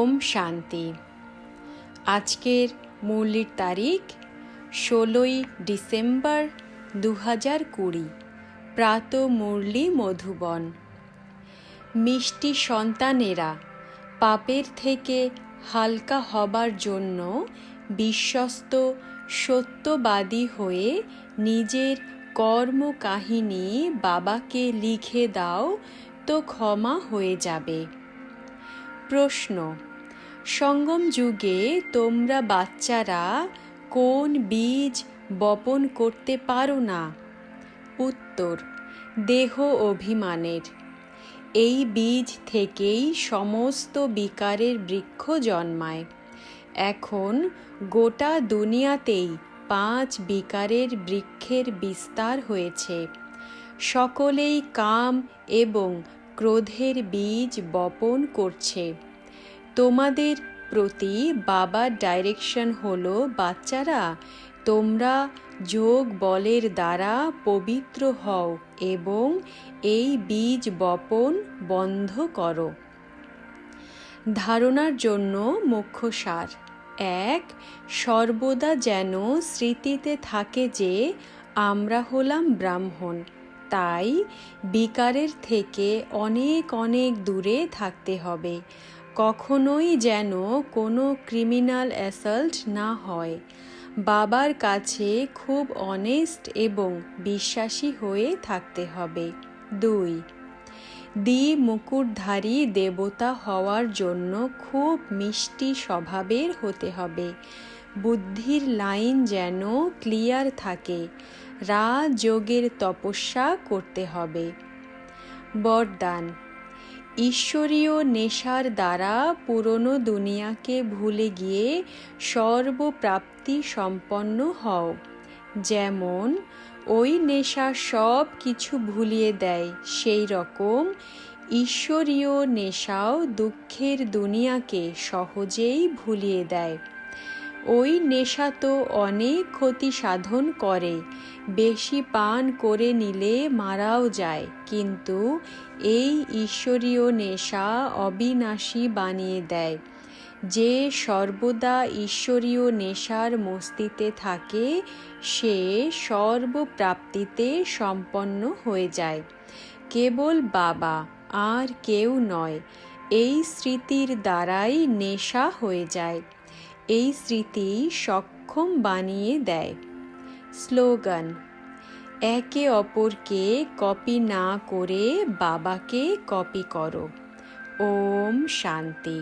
ওম শান্তি। আজকের মুরলির তারিখ 16ই ডিসেম্বর 2020। প্রাত মুরলি মধুবন। মিষ্টি সন্তানেরা, পাপের থেকে হালকা হবার জন্য বিশ্বস্ত সত্যবাদী হয়ে নিজের কর্মকাহিনী বাবাকে লিখে দাও তো ক্ষমা হয়ে যাবে। প্রশ্ন: সঙ্গম যুগে তোমরা বাচ্চারা কোন বীজ বপন করতে পারো না? উত্তর: দেহ অভিমানের। এই বীজ থেকেই সমস্ত বিকারের বৃক্ষ জন্মায়। এখন গোটা দুনিয়াতেই 5 বিকারের বৃক্ষের বিস্তার হয়েছে। সকলেই কাম এবং ক্রোধের বীজ বপন করছে। তোমাদের প্রতি বাবার ডাইরেকশন হলো, বাচ্চারা, তোমরা যোগ বলের দ্বারা পবিত্র হও এবং এই বীজ বপন বন্ধ করো। ধারণার জন্য মুখ্য সার: 1. সর্বদা যেন স্মৃতিতে থাকে যে আমরা হলাম ব্রাহ্মণ, তাই বিকারের থেকে অনেক অনেক দূরে থাকতে হবে। কখনোই যেন কোনো ক্রিমিনাল অ্যাসাল্ট না হয়। বাবার কাছে খুব অনেস্ট এবং বিশ্বাসী হয়ে থাকতে হবে। 2. মুকুটধারী দেবতা হওয়ার জন্য খুব মিষ্টি স্বভাবের হতে হবে। বুদ্ধির লাইন যেন ক্লিয়ার থাকে। রাজযোগের তপস্যা করতে হবে। বরদান: ঈশ্বরীয় নেশার দ্বারা পুরনো দুনিয়াকে ভুলে গিয়ে সর্বপ্রাপ্তি সম্পন্ন হও। যেমন ওই নেশা সব কিছু ভুলিয়ে দেয়, সেই রকম ঈশ্বরীয় নেশাও দুঃখের দুনিয়াকে সহজেই ভুলিয়ে দেয়। ওই নেশা তো অনেক ক্ষতি সাধন করে। বেশি পান করে নিলে মারাও যায়, কিন্তু এই ঈশ্বরীয় নেশা অবিনাশী বানিয়ে দেয়। যে সর্বদা ঈশ্বরীয় নেশার মস্তিতে থাকে সে সর্বপ্রাপ্তিতে সম্পন্ন হয়ে যায়। কেবল বাবা, আর কেউ নয়। এই স্মৃতির দ্বারাই নেশা হয়ে যায়। এই স্মৃতি সক্ষম বানিয়ে দেয়। স্লোগান: একে অপরকে কপি না করে বাবাকে কপি করো। ওম শান্তি।